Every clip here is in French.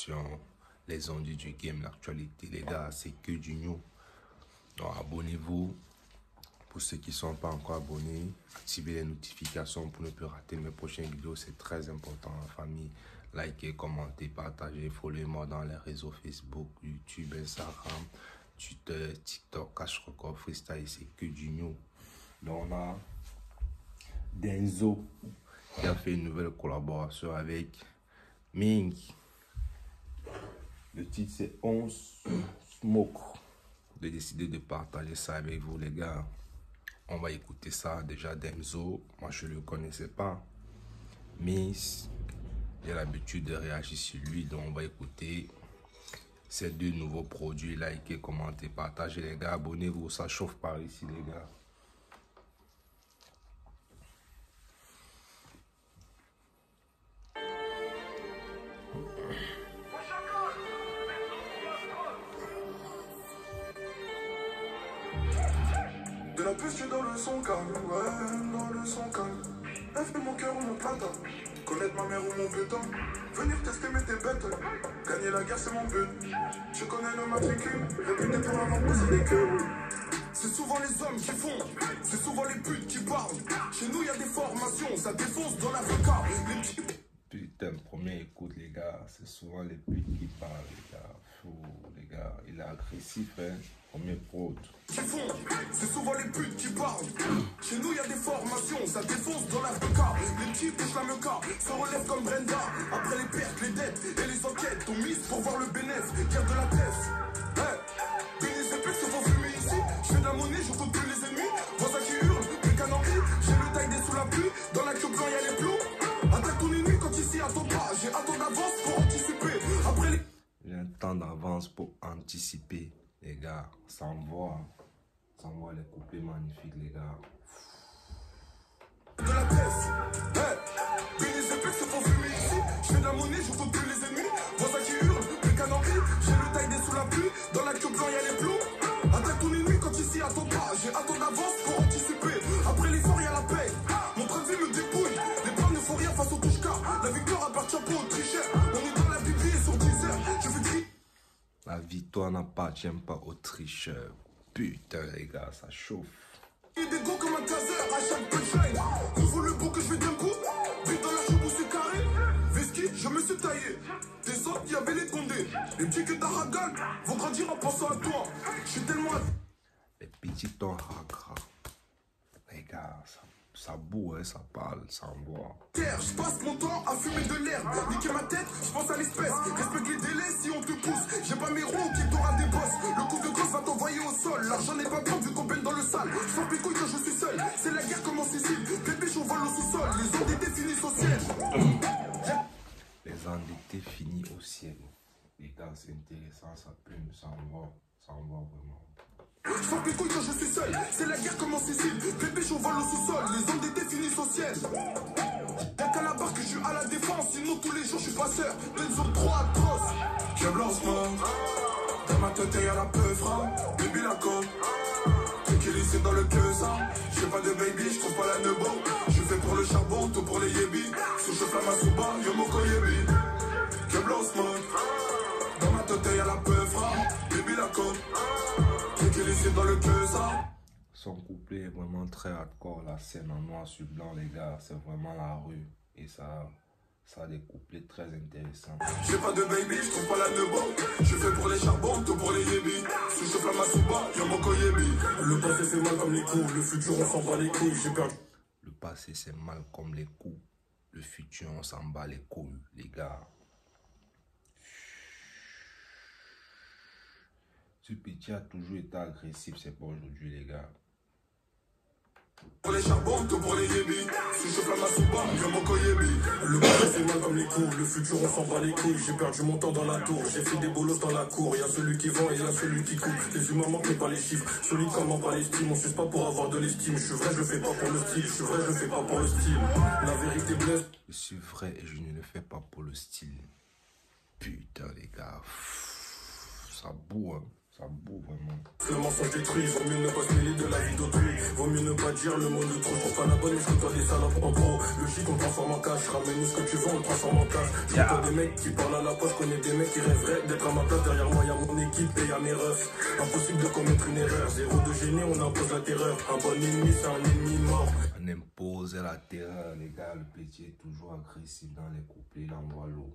l'information, les ondes du game, l'actualité, les gars, c'est que du new. Donc abonnez-vous. Pour ceux qui ne sont pas encore abonnés, activez les notifications pour ne plus rater mes prochaines vidéos. C'est très important, la famille. Likez, commentez, partagez, followez-moi dans les réseaux Facebook, YouTube, Instagram, Twitter, TikTok, Cash Record, Freestyle. C'est que du new. Donc on a Denzo qui a fait une nouvelle collaboration avec Ming. Le titre c'est On Smoke. J'ai décidé de partager ça avec vous les gars. On va écouter ça. Déjà Denzo, moi je ne le connaissais pas, mais j'ai l'habitude de réagir sur lui, donc on va écouter ces deux nouveaux produits. Likez, commentez, partagez les gars, abonnez-vous, ça chauffe par ici les gars. De la puce dans le son calme, ouais, dans le son calme. Elle fait mon cœur ou mon plata, connaître ma mère ou mon butin. Venir tester mais t'es bête, gagner la guerre c'est mon but. Je connais le matricule, répéter pour avoir posé des queues. C'est souvent les hommes qui font, c'est souvent les putes qui parlent. Chez nous y a des formations, ça défonce dans l'avocat. Les petits... Putain, premier écoute les gars, c'est souvent les putes qui parlent les gars. Fou les gars, il est agressif hein. Premier prod. Qui font, c'est souvent les putes qui parlent. Chez nous y a des formations, ça défonce dans l'avocat. Les petits bouchent la meuca, se relèvent comme Brenda. Après les pertes, les dettes et les enquêtes, on mise pour voir le bénéfice, garde de la tête. Hey, bénis et putes se font fumer ici. Je fais de la monnaie, je compte plus les ennemis. Voisins qui hurlent, les canaries. J'ai le taille des sous la pluie, dans la queue blanc y'a les plombs. Attaque ton ennemi quand ici attends pas. J'ai un temps d'avance pour anticiper. Après les... J'ai un temps d'avance pour anticiper. Les gars, ça envoie les couplets magnifiques, les gars. De la tête, hey, bénis et putes se font fumer ici. Je fais de la monnaie, je compte plus les ennemis. Voisins qui hurlent, les canaries. J'ai le taille des sous la pluie, dans la queue blanc y'a les plombs. Attaque ton ennemi quand ici attends pas. J'ai un temps d'avance pour anticiper. Après l'effort y'a la paix. Mon train de vie me dépouille. Les plans ne font rien face au touche-car. La victoire appartient pas aux tricheurs. On est dans la Bible et sur 10 heures. Je fais tri. La victoire n'appartient pas aux tricheurs. Putain les gars, ça chauffe. Des gros comme un taser à chaque punchline. Nouveau le beau que je fais d'un coup. Vite dans la chevaux c'est carré. Veski, je me suis taillé. Descends, y avait les condés. Les petits que t'arragal vont grandir en pensant à toi. Je suis tellement... Les petits tons ragra. Les gars, ça boue, hein, ça parle, ça envoie. Je passe mon temps à fumer de l'herbe. Niquer ma tête, je pense à l'espèce. Respecte les délais si on te pousse. J'ai pas mes ronds qui t'aura des bosses. Le coup de gosse va t'envoyer au sol. L'argent n'est pas bon vu qu'on peine dans le sale. Je sens mes couilles quand je suis seul. C'est la guerre comme en Sicile. Les biches on vole au sous-sol. Les endettés finissent au ciel. Les endettés finissent au ciel. Les gars, c'est intéressant, ça plume, ça envoie vraiment. Je sens mes couilles quand je suis seul. C'est la guerre comme en Sicile. Les biches on vole au sous-sol. Les endettés finissent au ciel. Y'a qu'à la barre que je suis à la défense. Sinon tous les jours je suis passeur. Une zone trop atroce. Je blanche dans ma tête y'a la peufra. Baby la côte. Tranquille ici dans le queue ça. J'ai pas de baby, je trouve pas la nebo. Je fais pour le charbon, tout pour les yébis. Sous je flamme à souba, yo moko yébi. Je blanche dans ma tête y'a la peufra. Baby la côte. Tranquille ici dans le queue ça. Son couplet est vraiment très hardcore, la scène en noir sur blanc les gars, c'est vraiment la rue. Et ça a des couplets très intéressants. J'ai pas de baby, je trouve pas la nebo. Je fais pour les charbons, tout pour les yébis. Sous je flamme à souba, yo moko yébi. Le passé c'est mal comme les coups, le futur on s'en bat les couilles, j'ai perdu. Le passé c'est mal comme les coups, le futur on s'en bat les couilles les gars. Ce petit a toujours été agressif, c'est pas aujourd'hui les gars. Pour les charbons, tout pour les yébis. Si je flamme à souba, yo moko yébi. Le passé c'est mal comme les coups, le futur on s'en bat les couilles. J'ai perdu mon temps dans la tour, j'ai fait des bolos dans la cour. Y'a celui qui vend et y'a celui qui coupe. Les humains manquent mais pas les chiffres. Celui qui ment pas l'estime, on suce pas pour avoir de l'estime. Je suis vrai, je le fais pas pour le style. Je suis vrai, je le fais pas pour le style. La vérité blesse. Je suis vrai et je ne le fais pas pour le style. Putain les gars, ça boue, hein. Ça boue vraiment. Le mensonge détruit, vaut mieux ne pas se mêler de la vie d'autrui. Vaut mieux ne pas dire le mot de trop. Je trouve pas la bonne, mais je côtoie des salopes en pro. Le shit on transforme en cash, ramène-nous ce que tu veux, on le transforme en cash. Je côtoie des mecs qui parlent à la poche, je connais des mecs qui rêveraient d'être à ma place. Derrière moi y'a mon équipe et y'a mes refs. Impossible de commettre une erreur, zéro de génie, on impose la terreur. Un bon ennemi, c'est un ennemi mort. On impose la terreur, les gars. Le petit est toujours agressif dans les couplets, il envoie l'eau.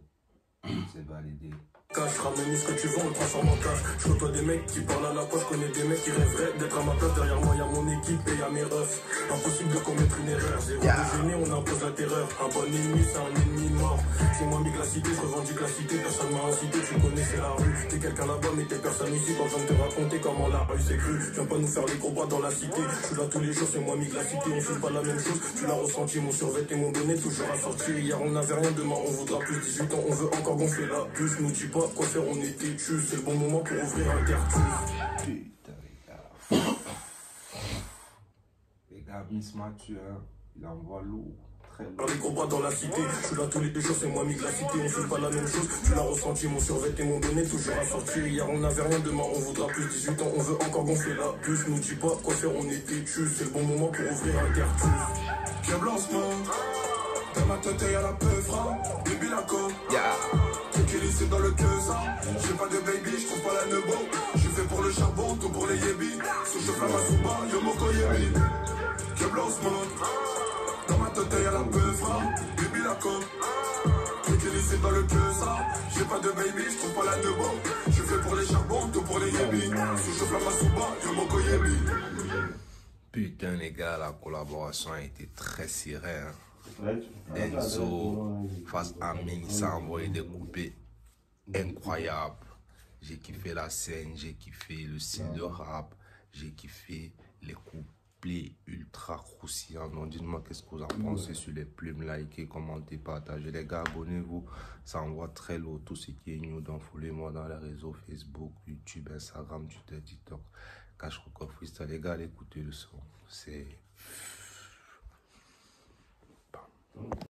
C'est validé. Cash, ramène-nous ce que tu veux, on le transforme en cash. Je côtoie des mecs qui parlent à la poche, je connais des mecs qui rêveraient d'être à ma place. Derrière moi y'a mon équipe et y'a mes refs. Impossible de commettre une erreur, zéro de génie, on impose la terreur. Un bon ennemi, c'est un ennemi mort. C'est moi Big la cité, je revendique la cité, personne m'a incité, tu connais c'est la rue. T'es quelqu'un là-bas mais t'es personne ici, pas besoin de te raconter comment la rue s'est crue. Viens pas nous faire les gros bras dans la cité, je suis là tous les jours, c'est moi Big la cité, on fait pas la même chose. Tu l'as ressenti, mon survêt et mon bonnet toujours assorti. Hier on n'avait rien, demain on voudra plus. 18 ans, on veut encore gonfler la puce. Nous dis pas quoi faire, on est têtu, c'est le bon moment pour ouvrir un cartouche. Putain, les gars. Les gars, Miss Mathieu, hein, il envoie lourd. Très lourd. Les gros bras dans la cité, je suis là tous les jours, c'est moi Big la cité, on fait pas la même chose. Tu l'as ressenti, mon survêt et mon bonnet toujours assorti. Hier on n'avait rien, demain on voudra plus. 18 ans, on veut encore gonfler la puce. Nous dis pas quoi faire, on est têtu, c'est le bon moment pour ouvrir un cartouche. Quel blanchement, dans ma tête y'a la peufra, baby la coque. Qui lycée dans le queue ça. J'ai pas de baby, je trouve pas la nebo. Je fais pour le charbon, tout pour les yébis. Sous je flamme à Souba, yo moko yébi. Que blanchement, dans ma tête y'a la peufra, baby la coque. Qui lycée dans le queue ça. J'ai pas de baby, je trouve pas la nebo. Je fais pour les charbons, tout pour les yébis. Sous je flamme à Souba, yo moko yébi. Putain, les gars, la collaboration a été très serrée. Hein. Enzo face à Ming, ça a envoyé des coupés incroyables. J'ai kiffé la scène, j'ai kiffé le style de rap, j'ai kiffé les couplets ultra croustillants. Donc dites-moi qu'est-ce que vous en pensez sur les plumes, likez, commentez, partagez. Les gars, abonnez-vous, ça envoie très lourd. Tout ce qui est new, donc followez-moi dans les réseaux Facebook, YouTube, Instagram, Twitter, TikTok. Cash Record Freestyle. Les gars, écoutez le son, c'est